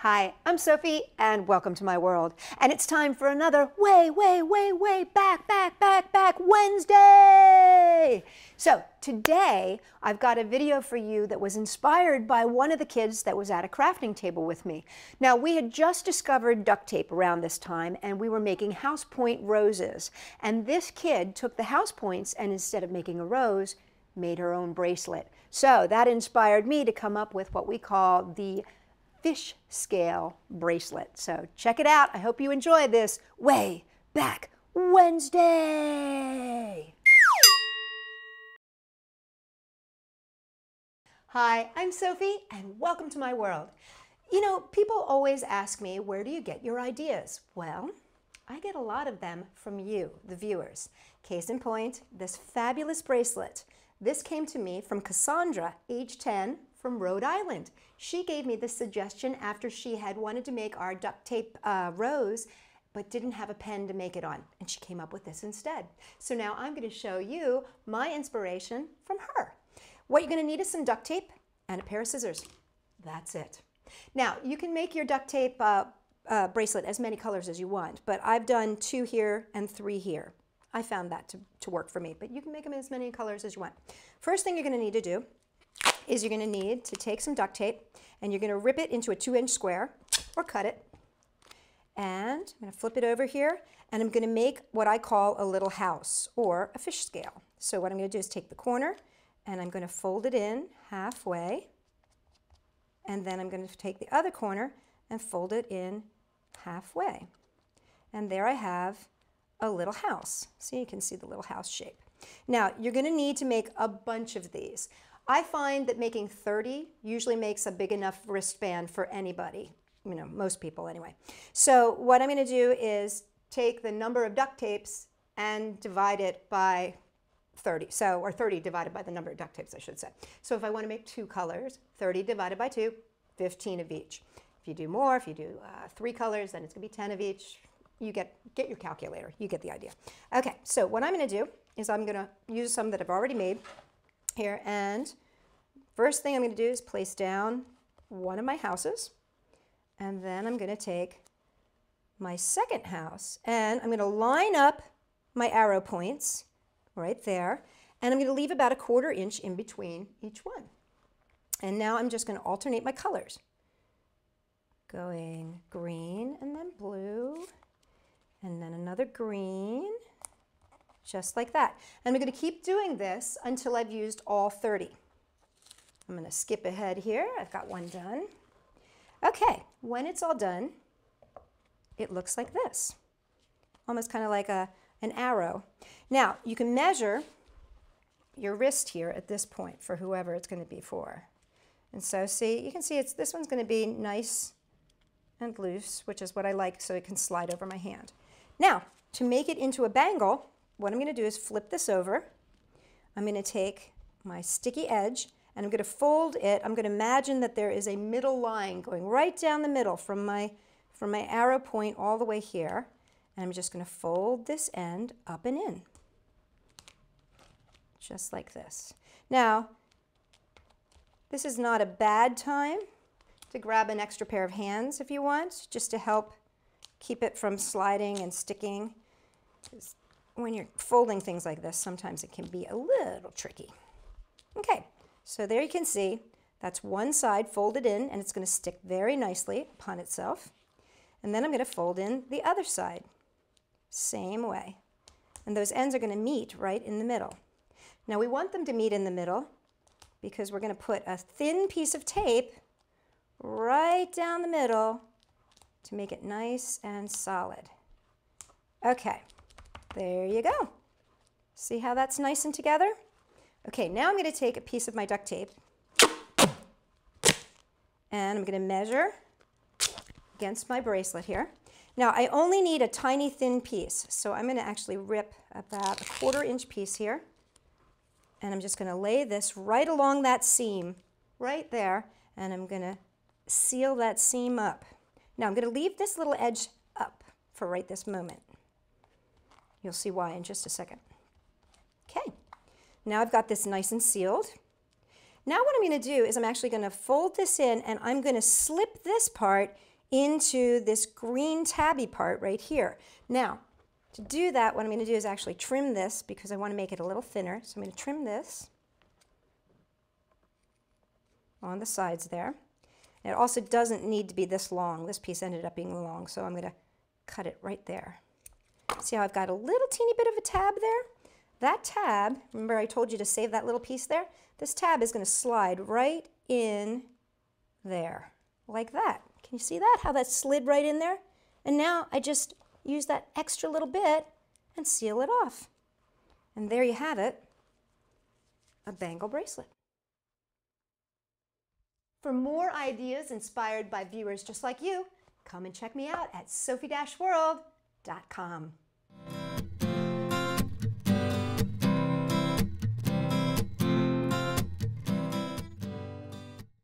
Hi, I'm Sophie, and welcome to my world. And it's time for another way back Wednesday! So today, I've got a video for you that was inspired by one of the kids that was at a crafting table with me. Now, we had just discovered duct tape around this time, and we were making house point roses. And this kid took the house points, and instead of making a rose, made her own bracelet. So that inspired me to come up with what we call the Fishscale Bracelet. So check it out. I hope you enjoy this Wayback Wednesday. Hi, I'm Sophie, and welcome to my world. You know, people always ask me, where do you get your ideas? Well, I get a lot of them from you, the viewers. Case in point, this fabulous bracelet. This came to me from Cassandra, age 10, from Rhode Island. She gave me this suggestion after she had wanted to make our duct tape rose, but didn't have a pen to make it on. And she came up with this instead. So now I'm going to show you my inspiration from her. What you're going to need is some duct tape and a pair of scissors. That's it. Now, you can make your duct tape bracelet as many colors as you want, but I've done 2 here and 3 here. I found that to work for me, but you can make them as many colors as you want. First thing you're going to need to do is you're going to need to take some duct tape and you're going to rip it into a 2-inch square or cut it. And I'm going to flip it over here and I'm going to make what I call a little house or a fish scale. So what I'm going to do is take the corner and I'm going to fold it in halfway. And then I'm going to take the other corner and fold it in halfway. And there I have a little house. So you can see the little house shape. Now you're going to need to make a bunch of these. I find that making 30 usually makes a big enough wristband for anybody, you know, most people anyway. So what I'm going to do is take the number of duct tapes and divide it by 30. So, or 30 divided by the number of duct tapes, I should say. So if I want to make 2 colors, 30 divided by 2, 15 of each. If you do more, if you do 3 colors, then it's going to be 10 of each. You get your calculator. You get the idea. Okay, so what I'm going to do is I'm going to use some that I've already made here, and first thing I'm going to do is place down one of my houses, and then I'm going to take my second house and I'm going to line up my arrow points right there, and I'm going to leave about a 1/4 inch in between each one. And now I'm just going to alternate my colors, going green and then blue and then another green, just like that. And I'm going to keep doing this until I've used all 30. I'm going to skip ahead here. I've got one done. Okay, when it's all done, it looks like this. Almost kind of like an arrow. Now, you can measure your wrist here at this point for whoever it's going to be for. And so see, you can see this one's going to be nice and loose, which is what I like, so it can slide over my hand. Now, to make it into a bangle, what I'm going to do is flip this over. I'm going to take my sticky edge and I'm going to fold it. I'm going to imagine that there is a middle line going right down the middle from my arrow point all the way here. And I'm just going to fold this end up and in, just like this. Now, this is not a bad time to grab an extra pair of hands if you want, just to help keep it from sliding and sticking. When you're folding things like this, sometimes it can be a little tricky. Okay, so there you can see that's one side folded in and it's going to stick very nicely upon itself. And then I'm going to fold in the other side, same way. And those ends are going to meet right in the middle. Now we want them to meet in the middle because we're going to put a thin piece of tape right down the middle to make it nice and solid. Okay. There you go. See how that's nice and together? Okay, now I'm going to take a piece of my duct tape and I'm going to measure against my bracelet here. Now I only need a tiny thin piece, so I'm going to actually rip about a 1/4 inch piece here, and I'm just going to lay this right along that seam right there, and I'm going to seal that seam up. Now I'm going to leave this little edge up for right this moment. You'll see why in just a second. Okay, now I've got this nice and sealed. Now what I'm going to do is I'm actually going to fold this in and I'm going to slip this part into this green tabby part right here. Now, to do that, what I'm going to do is actually trim this because I want to make it a little thinner. So I'm going to trim this on the sides there. And it also doesn't need to be this long. This piece ended up being long, so I'm going to cut it right there. See how I've got a little teeny bit of a tab there? That tab, remember I told you to save that little piece there? This tab is going to slide right in there, like that. Can you see that? How that slid right in there? And now I just use that extra little bit and seal it off. And there you have it, a bangle bracelet. For more ideas inspired by viewers just like you, come and check me out at Sophie-World.com.